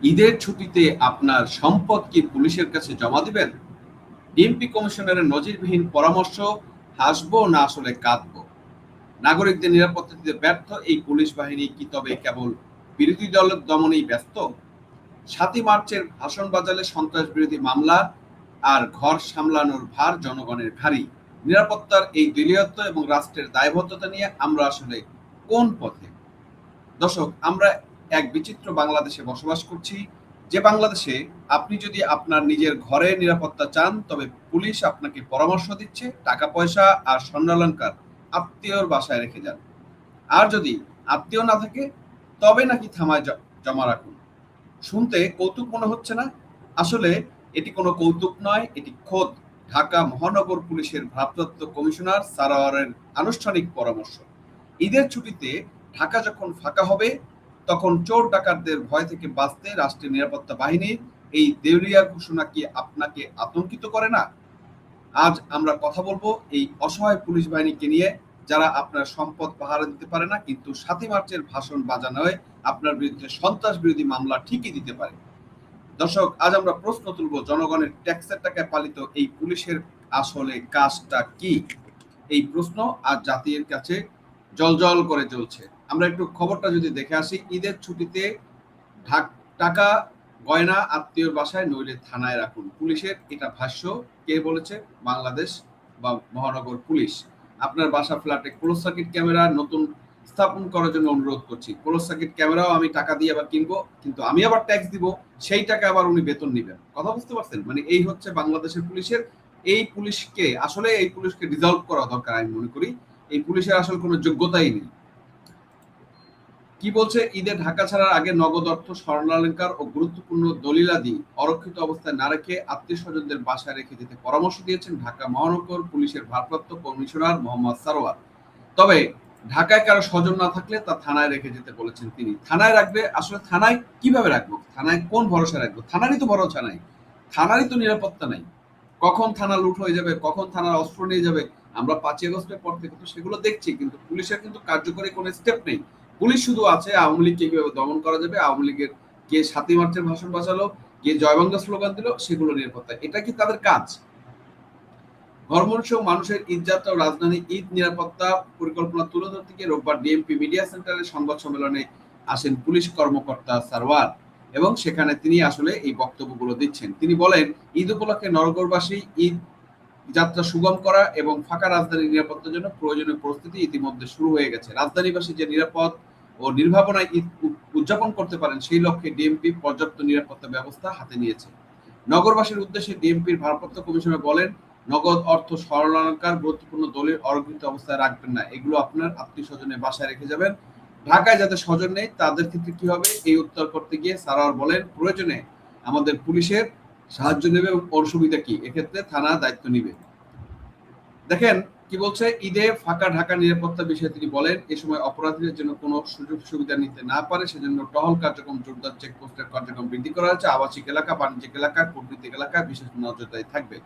ঈদের ছুটিতে আপনার সম্পদ কি পুলিশের কাছে জমা দিবেন? ডিএমপি কমিশনারের নজিরবিহীন পরামর্শ, হাসবো না আসলে কাঁদবো? নাগরিকদের নিরাপত্তা দিতে ব্যর্থ এই পুলিশ বাহিনী কি তবে কেবল বিরোধী দলের দমনেই ব্যস্ত? ৭ই মার্চের ভাষণ বাজালে সন্ত্রাস বিরোধী মামলা আর ঘর সামলানোর ভার জনগণের ভারী। নিরাপত্তার এই দলীয়ত্ব এবং রাষ্ট্রের দায়বদ্ধতা নিয়ে আমরা আসলে কোন পথে? দর্শক, আমরা এক বিচিত্র বাংলাদেশে বসবাস করছি, যে বাংলাদেশে আপনি যদি আপনার নিজের ঘরে নিরাপত্তা চান, তবে পুলিশ আপনাকে পরামর্শ দিচ্ছে টাকা পয়সা আর স্বর্ণালংকার আত্মীয়র বাসায় রেখে যান। আর যদি আত্মীয় না থাকে, তবে নাকি থামায় জমা রাখুন। শুনতে কৌতুক মনে হচ্ছে না? আসলে এটি কোনো কৌতুক নয়, এটি খোদ ঢাকা মহানগর পুলিশের ভারপ্রাপ্ত কমিশনার সারোয়ারের আনুষ্ঠানিক পরামর্শ। ঈদের ছুটিতে ঢাকা যখন ফাঁকা হবে, তখন চোর ডাকাতদের ভয় থেকে বাঁচতে রাষ্ট্রীয় নিরাপত্তা বাহিনীর এই দেউলিয়া ঘোষণা কি আপনাকে আতঙ্কিত করে না? আজ আমরা কথা বলবো এই অসহায় পুলিশ বাহিনীকে নিয়ে, যারা আপনার সম্পদ পাহারা দিতে পারে না, কিন্তু ৭ই মার্চের ভাষণ বাজানোয় আপনার বিরুদ্ধে সন্ত্রাস বিরোধী মামলা ঠিকই দিতে পারে। দর্শক, আজ আমরা প্রশ্ন তুলব, জনগণের ট্যাক্সের টাকায় পালিত এই পুলিশের আসলে কাজটা কি? এই প্রশ্ন আজ জাতির কাছে জলজল করে জ্বলছে। আমরা একটু খবরটা যদি দেখে আসি। ঈদের ছুটিতে টাকা গয়না আত্মীয়র বাসায়, নইলে থানায় রাখুন, পুলিশের এটা ভাষ্য। কে বলেছে? বাংলাদেশ বা মহানগর পুলিশ। আপনার বাসা ফ্ল্যাটে ক্লোজ সার্কিট ক্যামেরা নতুন স্থাপন করার জন্য অনুরোধ করছি। ক্লোজ সার্কিট ক্যামেরাও আমি টাকা দিয়ে আবার কিনবো, কিন্তু আমি আবার ট্যাক্স দিব, সেই টাকা আবার উনি বেতন নিবেন। কথা বুঝতে পারছেন? মানে এই হচ্ছে বাংলাদেশের পুলিশের। এই পুলিশকে ডিজলভ করা দরকার। আমি মনে করি এই পুলিশের আসলে কোনো যোগ্যতাই নেই। কি বলছে? ঈদে ঢাকা ছাড়ার আগে নগদ অর্থ, স্বর্ণালংকার ও গুরুত্বপূর্ণ দলিলাদি অরক্ষিত অবস্থায় না রেখে আত্মীয় স্বজনদের বাসায় রেখে যেতে পরামর্শ দিয়েছেন ঢাকা মহানগর পুলিশের ভারপ্রাপ্ত কমিশনার মোহাম্মদ সারোয়ার। তবে ঢাকায় কারো স্বজন না থাকলে তা থানায় রেখে যেতে বলেছেন তিনি। থানায় রাখবে, আসলে থানায় কিভাবে রাখবো? থানায় কোন ভরসা রাখবো? থানারই তো ভরসা নাই, থানারই তো নিরাপত্তা নাই। কখন থানা লুট হয়ে যাবে, কখন থানার অস্ত্র নিয়ে যাবে, আমরা 5ই আগস্টের পর থেকে তো সেগুলো দেখছি, কিন্তু পুলিশের কিন্তু কার্যকরী কোনো স্টেপ নেই। পুলিশ শুধু আছে আওয়ামী লীগকে কিভাবে দমন করা যাবে, আওয়ামী লীগের কে ৭ই মার্চের ভাষণ বাঁচালো, কে জয় বাংলা স্লোগান দিল, সেগুলো নিরাপত্তা। এটা কি তাদের কাজ? ধর্মসহ মানুষের ঈদযাত্রা ও রাজধানী ঈদ নিরাপত্তা পরিকল্পনা তুলে ধরতে গিয়ে রোববার ডিএমপি মিডিয়া সেন্টারের সংবাদ সম্মেলনে আসেন পুলিশ কর্মকর্তা সারওয়ার, এবং সেখানে তিনি আসলে এই বক্তব্যগুলো দিচ্ছেন। তিনি বলেন, ঈদ উপলক্ষে নগরবাসী ঈদ যাত্রা সুগম করা এবং ফাঁকা রাজধানীর নিরাপত্তার জন্য প্রয়োজনীয় প্রস্তুতি ইতিমধ্যে শুরু হয়ে গেছে। রাজধানীবাসী যে নিরাপদ ও নির্ভাবনায় ঈদ উদযাপন করতে পারেন, সেই লক্ষ্যে ডিএমপি পর্যাপ্ত নিরাপত্তা ব্যবস্থা হাতে নিয়েছে। নগরবাসীর উদ্দেশ্যে ডিএমপির ভারপ্রাপ্ত কমিশনার বলেন, নগদ অর্থ, স্বর্ণালংকার, গুরুত্বপূর্ণ দলিল অরক্ষিত অবস্থায় রাখবেন না। এগুলো আপনার আত্মীয় স্বজনের বাসায় রেখে যাবেন। ঢাকায় যাদের স্বজন নেই, তাদের ক্ষেত্রে কি হবে, এই উত্তর করতে গিয়ে সারোয়ার বলেন, প্রয়োজনে আমাদের পুলিশের সাহায্য নেবে এবং অসুবিধা কি, এক্ষেত্রে থানা দায়িত্ব নিবে। দেখেন কি বলছে, ঈদে ফাঁকা ঢাকা নিরাপত্তা বিষয়ে তিনি বলেন, এ সময় অপরাধীদের জন্য কোনো সুযোগ সুবিধা নিতে না পারে সেজন্য টহল কার্যক্রম, জোরদার চেকপোস্টের কার্যক্রম বৃদ্ধি করা হয়েছে। আবাসিক এলাকা, বাণিজ্যিক এলাকা, কূটনীতিক এলাকায় বিশেষ নজরদারি থাকবে।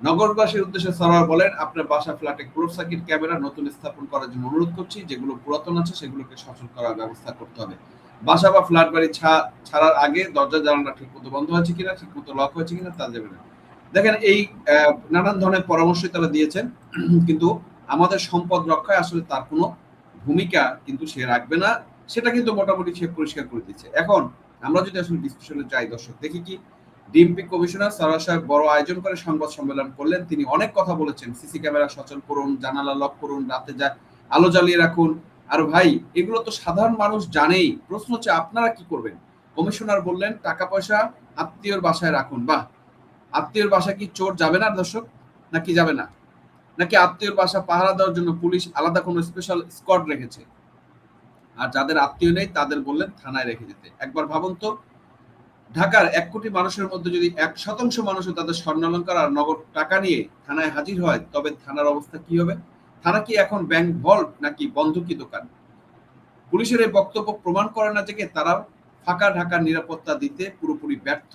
নগরবাসীর উদ্দেশ্যে সারোয়ার বলেন, আপনার বাসা ফ্ল্যাটে ক্লোজ সার্কিট ক্যামেরা নতুন স্থাপন করার জন্য অনুরোধ করছি। যেগুলো পুরাতন আছে সেগুলোকে সচল করার ব্যবস্থা করতে হবে। বাসা বা ফ্ল্যাট বাড়ি ছাড়ার আগে দরজা জানালা ঠিক মতো বন্ধ হয়েছে কিনা, ঠিক মতো লক হয়েছে কিনা তা যাবে না। দেখেন, এই নানান ধরনের পরামর্শ তারা দিয়েছেন, কিন্তু আমাদের সম্পদ রক্ষায় আসলে তার কোনো ভূমিকা কিন্তু সে রাখবে না, সেটা কিন্তু মোটামুটি সে পরিষ্কার করে দিচ্ছে। এখন আমরা যদি আসলে ডিসকাশনে যাই, দর্শক, দেখি কি ডিএমপি কমিশনার সারোয়ার সাহেব বড় আয়োজন করে সংবাদ সম্মেলন করলেন। তিনি অনেক কথা বলেছেন, সিসি ক্যামেরা সচল করুন, জানালা লক করুন, রাতে আলো জ্বালিয়ে রাখুন। আর ভাই, এগুলো তো সাধারণ মানুষ জানেই। প্রশ্ন হচ্ছে আপনারা কি করবেন? কমিশনার বললেন টাকা পয়সা আত্মীয়র বাসায় রাখুন। বাহ, আত্মীয়র বাসা কি চোর যাবে না দর্শক? নাকি যাবে না? নাকি আত্মীয়র বাসা পাহারা দেওয়ার জন্য পুলিশ আলাদা কোনো স্পেশাল স্কোয়াড রেখেছে? আর যাদের আত্মীয় নেই তাদের বললেন থানায় রেখে যেতে। একবার ভাবুন তো, ঢাকার 1 কোটি মানুষের মধ্যে যদি 1% মানুষও তাদের স্বর্ণালংকার আর নগদ টাকা নিয়ে থানায় হাজির হয়, তবে থানার অবস্থা কি হবে? থানা কি এখন ব্যাংক ভল্ট নাকি বন্ধকি দোকান? পুলিশের এই বক্তব্য প্রমাণ করে না যে তারা ফাঁকা ঢাকার নিরাপত্তা দিতে পুরোপুরি ব্যর্থ।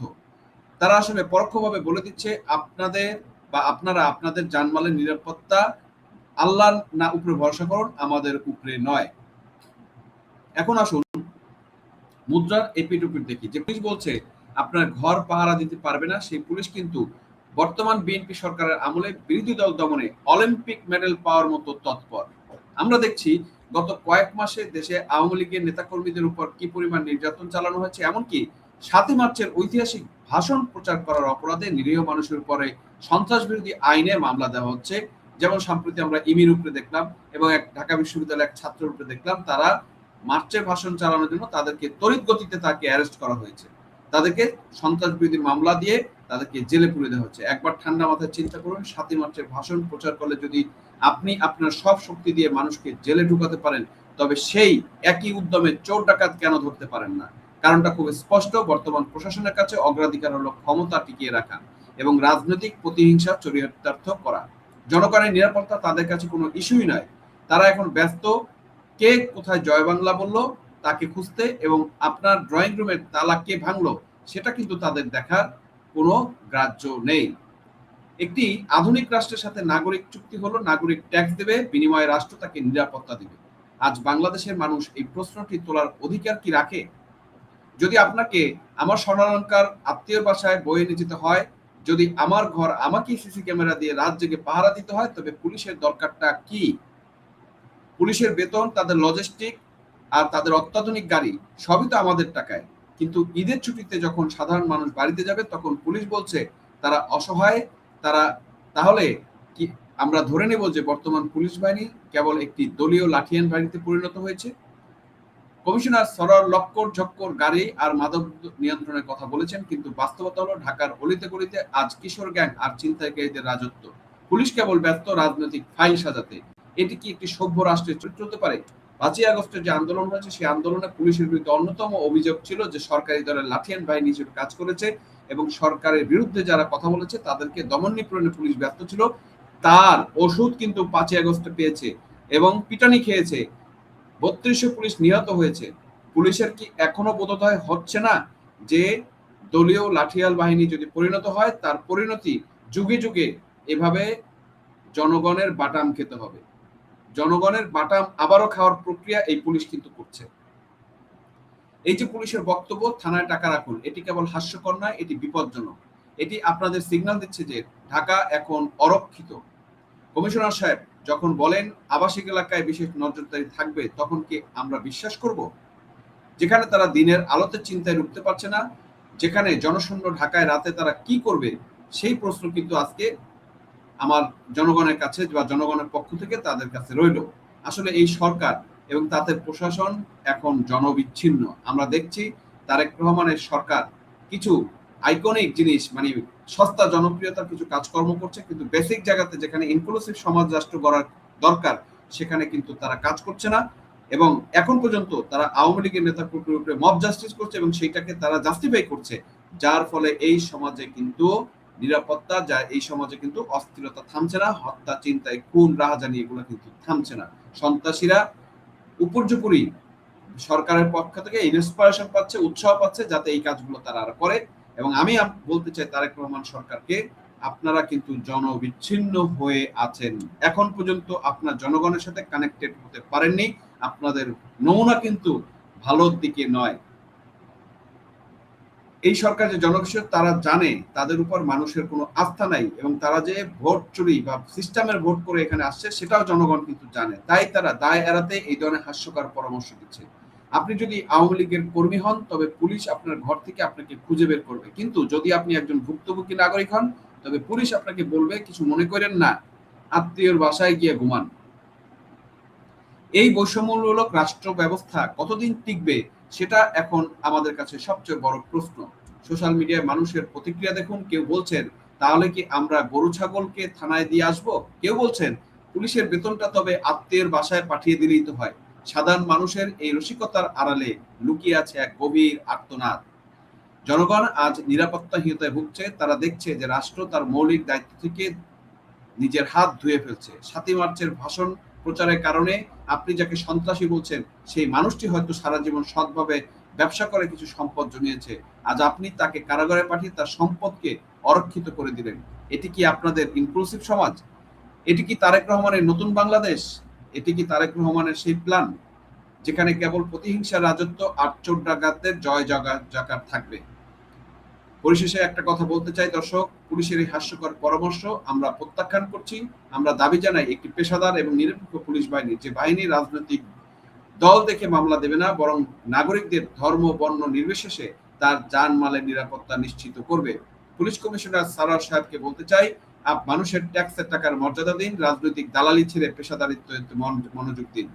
তারা আসলে পরোক্ষভাবে বলে দিচ্ছে, আপনাদের বা আপনারা আপনাদের জানমালের নিরাপত্তা আল্লাহর না উপরে ভরসা করুন, আমাদের উপরে নয়। এখন আসুন, মুদ্রার এপিঠ ওপিঠ দেখি। যে পুলিশ বলছে আপনার ঘর পাহারা দিতে পারবে না, সেই পুলিশ কিন্তু বর্তমান বিএনপি সরকারের আমলে বিরোধী দল দমনে অলিম্পিক মেডেল পাওয়ার মতো তৎপর। আমরা দেখছি গত কয়েক মাসে দেশে আওয়ামী লীগের নেতাকর্মীদের উপর কি পরিমাণ নির্যাতন চালানো হয়েছে, এমনকি ৭ই মার্চের ঐতিহাসিক ভাষণ প্রচার করার অপরাধে নিরীহ মানুষের উপরে সন্ত্রাস বিরোধী আইনে মামলা দেওয়া হচ্ছে। যেমন সম্প্রতি আমরা ইমির উপরে দেখলাম এবং এক ঢাকা বিশ্ববিদ্যালয়ের এক ছাত্রের উপরে দেখলাম, তারা মার্চের ভাষণ চালানোর জন্য তাদেরকে তড়িৎ গতিতে তাকে অ্যারেস্ট করা হয়েছে, তাদেরকে সন্ত্রাস বিরোধী মামলা দিয়ে তাদেরকে জেলে পুরে দেওয়া হচ্ছে। একবার ঠান্ডা মাথায় চিন্তা করুন, ৭ই মার্চের ভাষণ প্রচার করলে যদি আপনি আপনার সব শক্তি দিয়ে মানুষকে জেলে ঢুকাতে পারেন, তবে সেই একই উদ্যমে চোর ডাকাত কেন ধরতে পারেন না? কারণটা খুব স্পষ্ট, বর্তমান প্রশাসনের কাছে অগ্রাধিকার হলো ক্ষমতা টিকিয়ে রাখা এবং রাজনৈতিক প্রতিহিংসা চরিতার্থ করা। জনগণের নিরাপত্তা তাদের কাছে কোনো ইস্যুই নয়। তারা এখন ব্যস্ত কে কোথায় জয় বাংলা বললো তাকে খুঁজতে, এবং আপনার ড্রয়িং রুমের তালা কে ভাঙলো সেটা কিন্তু তাদের দেখার কোনো গ্রাহ্য নেই। একটি আধুনিক রাষ্ট্রের সাথে নাগরিক চুক্তি হলো নাগরিক ট্যাক্স দেবে, বিনিময়ে রাষ্ট্র তাকে নিরাপত্তা দিবে। আজ বাংলাদেশের মানুষ এই প্রশ্নটি তোলার অধিকার কি রাখে? যদি আপনাকে আমার স্বর্ণালংকার আত্মীয়র বাসায় বয়ে নিয়ে যেতে হয়, যদি আমার ঘর আমাকে সিসি ক্যামেরা দিয়ে রাত জেগে পাহারা দিতে হয়, তবে পুলিশের দরকারটা কি? পুলিশের বেতন, তাদের লজিস্টিক আর তাদের অত্যাধুনিক গাড়ি সবই তো আমাদের টাকায়। কিন্তু ঈদের ছুটিতে যখন সাধারণ মানুষ বাড়িতে যাবে তখন পুলিশ বলছে তারা অসহায়। তারা তাহলে কি আমরা ধরে নেব যে বর্তমান পুলিশ বাহিনী কেবল একটি দলীয় লাঠিয়ান বাহিনীতে পরিণত হয়েছে? কমিশনার সরোয়ার লক্কর ঝক্কর গাড়ি আর মাদক নিয়ন্ত্রণের কথা বলেছেন, কিন্তু বাস্তবতা হলো ঢাকার অলিতে গলিতে আজ কিশোর গ্যাং আর ছিনতাইকারীদের রাজত্ব। পুলিশ কেবল ব্যস্ত রাজনৈতিক ফাইল সাজাতে। এটি কি একটি সভ্য রাষ্ট্রের চরিত্র হতে পারে? ৫ই আগস্টের যে আন্দোলন হয়েছে সেই আন্দোলনে পুলিশের বিরুদ্ধে অন্যতম অভিযোগ ছিল যে সরকারি দলের লাঠিয়ান বাহিনী হিসেবে কাজ করেছে এবং সরকারের বিরুদ্ধে যারা কথা বলেছে তাদেরকে দমন নিপীড়নে পুলিশ ব্যস্ত ছিল। তার ওষুধ কিন্তু ৫ই আগস্টে পেয়েছে এবং পিটানি খেয়েছে, ৩২০০ পুলিশ নিহত হয়েছে। পুলিশের কি এখনো বোধোদয় হচ্ছে না যে দলীয় লাঠিয়াল বাহিনী যদি পরিণত হয় তার পরিণতি যুগে যুগে এভাবে জনগণের বাটাম খেতে হবে? জনগণের বাটাম আবারও খাওয়ার প্রক্রিয়া এই পুলিশ কিন্তু করছে। এই যে পুলিশের বক্তব্য থানায় টাকা রাখুন, এটি কেবল হাস্যকর নয়, এটি বিপজ্জনক। এটি আপনাদের সিগন্যাল দিচ্ছে যে ঢাকা এখন অরক্ষিত। কমিশনার সাহেব যখন বলেন আবাসিক এলাকায় বিশেষ নজরদারি থাকবে, তখন কি আমরা বিশ্বাস করব? যেখানে তারা দিনের আলোতে চিন্তায় উঠতে পারছে না, যেখানে জনশূন্য ঢাকায় রাতে তারা কি করবে, সেই প্রশ্ন কিন্তু আজকে আমার জনগণের কাছে বা জনগণের পক্ষ থেকে তাদের কাছে রইল। আসলে এই সরকার এবং তাদের প্রশাসন এখন জনবিচ্ছিন্ন। আমরা দেখছি তারেক রহমানের সরকার কিছু আইকনিক জিনিস মানে সস্তা জনপ্রিয়তার কিছু কাজকর্ম করছে, কিন্তু বেসিক জায়গাতে যেখানে ইনক্লুসিভ সমাজ রাষ্ট্র গড়ার দরকার সেখানে কিন্তু তারা কাজ করছে না। এবং এখন পর্যন্ত তারা আওয়ামী লীগের নেতাকর্মীর উপরে মব জাস্টিস করছে এবং সেইটাকে তারা জাস্টিফাই করছে, যার ফলে এই সমাজে কিন্তু নিরাপত্তা, যা এই সমাজে কিন্তু অস্থিরতা থামছে না, হত্যা, চিন্তায়, খুন, রাহাজানি এগুলো কিন্তু থামছে না। সন্ত্রাসীরা উপর্যুপরি সরকারের পক্ষ থেকে ইন্সপিরেশন পাচ্ছে, উৎসাহ পাচ্ছে যাতে এই কাজগুলো তারা আর করে। এবং আমি বলতে চাই তারেক রহমান সরকারকে, আপনারা কিন্তু জনবিচ্ছিন্ন হয়ে আছেন। এখন পর্যন্ত আপনার জনগণের সাথে কানেক্টেড হতে পারেননি। আপনাদের নমুনা কিন্তু ভালোর দিকে নয়। এই সরকার যে জনগণ, তারা জানে তাদের উপর মানুষের কোনো আস্থা নাই এবং তারা যে ভোট চুরি বা সিস্টেমের ভোট করে এখানে আসছে সেটাও জনগণ কিন্তু জানে। তাই তারা দায় এড়াতে এই ধরনের হাস্যকর পরামর্শ দিচ্ছে। আপনি যদি আওয়ামী লীগের কর্মী হন তবে পুলিশ আপনার ঘর থেকে আপনাকে খুঁজে বের করবে, কিন্তু যদি আপনি একজন ভুক্তভোগী নাগরিক হন তবে পুলিশ আপনাকে বলবে কিছু মনে করেন না, আত্মীয়র বাসায় গিয়ে ঘুমান। এই বৈষম্যমূলক রাষ্ট্র ব্যবস্থা কতদিন টিকবে সেটা এখন আমাদের কাছে সবচেয়ে বড় প্রশ্ন। সোশ্যাল মিডিয়ায় মানুষের প্রতিক্রিয়া দেখুন। কেউ বলছেন তাহলে কি আমরা গরু ছাগলকে থানায় দিয়ে আসবো, কেউ বলছেন পুলিশের বেতনটা তবে আত্মীয়ের বাসায় পাঠিয়ে দিলেই তো হয়। সাধারণ মানুষের এই রসিকতার আড়ালে লুকিয়ে আছে এক গভীর আর্তনাদ। জনগণ আজ নিরাপত্তাহীনতায় ভুগছে। তারা দেখছে যে রাষ্ট্র তার মৌলিক দায়িত্ব থেকে নিজের হাত ধুয়ে ফেলছে। ৭ই মার্চের ভাষণ প্রচারের কারণে আপনি যাকে সন্ত্রাসী বলছেন সেই মানুষটি হয়তো সারা জীবন সৎভাবে ব্যবসা করে কিছু সম্পদ জমিয়েছে, আজ আপনি তাকে কারাগারে পাঠিয়ে তার সম্পদকে অরক্ষিত করে দিলেন। এটি কি আপনাদের ইনক্লুসিভ সমাজ? এটি কি তারেক রহমানের নতুন বাংলাদেশ? এটি কি তারেক রহমানের সেই প্ল্যান? যেখানে কেবল প্রতিহিংসার রাজত্ব আর চোর ডাকাতদের জয় জয়কার থাকবে। পরিশেষে একটা কথা বলতে চাই দর্শক, পুলিশের এই হাস্যকর পরামর্শ আমরা প্রত্যাখ্যান করছি। আমরা দাবি জানাই একটি পেশাদার এবং নিরপেক্ষ পুলিশ বাহিনী, যে বাহিনী রাজনৈতিক দল দেখে মামলা দেবে না, বরং নাগরিকদের ধর্ম বর্ণ নির্বিশেষে তার জানমালের নিরাপত্তা নিশ্চিত করবে। পুলিশ কমিশনার সারোয়ার সাহেবকে বলতে চাই, মানুষের ট্যাক্সের টাকার মর্যাদা দিন, রাজনৈতিক দালালি ছেড়ে পেশাদারিত্ব মনোযোগ দিন।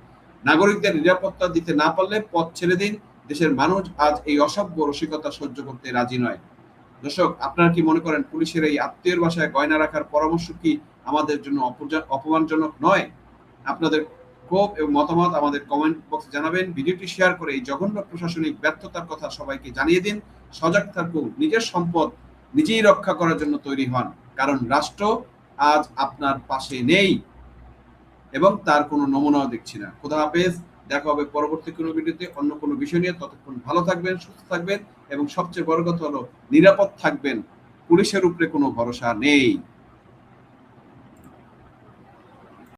নাগরিকদের নিরাপত্তা দিতে না পারলে পথ ছেড়ে দিন। দেশের মানুষ আজ এই অসভ্য রসিকতা সহ্য করতে রাজি নয়। দর্শক, আপনারা কি মনে করেন পুলিশের এই আত্মীয়ের বাসায় গয়না রাখার পরামর্শ কি আমাদের জন্য অপমানজনক নয়? আপনাদের ক্ষোভ এবং মতামত আমাদের কমেন্ট বক্সে জানাবেন। ভিডিওটি শেয়ার করে এই জঘন্য প্রশাসনিক ব্যর্থতার কথা সবাইকে জানিয়ে দিন। সজাগ থাকুন, নিজের সম্পদ নিজেই রক্ষা করার জন্য তৈরি হন, কারণ রাষ্ট্র আজ আপনার পাশে নেই এবং তার কোনো নমুনাও দেখছি না। খোদা হাফেজ, দেখা হবে পরবর্তী কোনো ভিডিওতে অন্য কোনো বিষয় নিয়ে। ততক্ষণ ভালো থাকবেন, সুস্থ থাকবেন এবং সবচেয়ে বড় কথা হলো নিরাপদ থাকবেন। পুলিশের উপরে কোনো ভরসা নেই।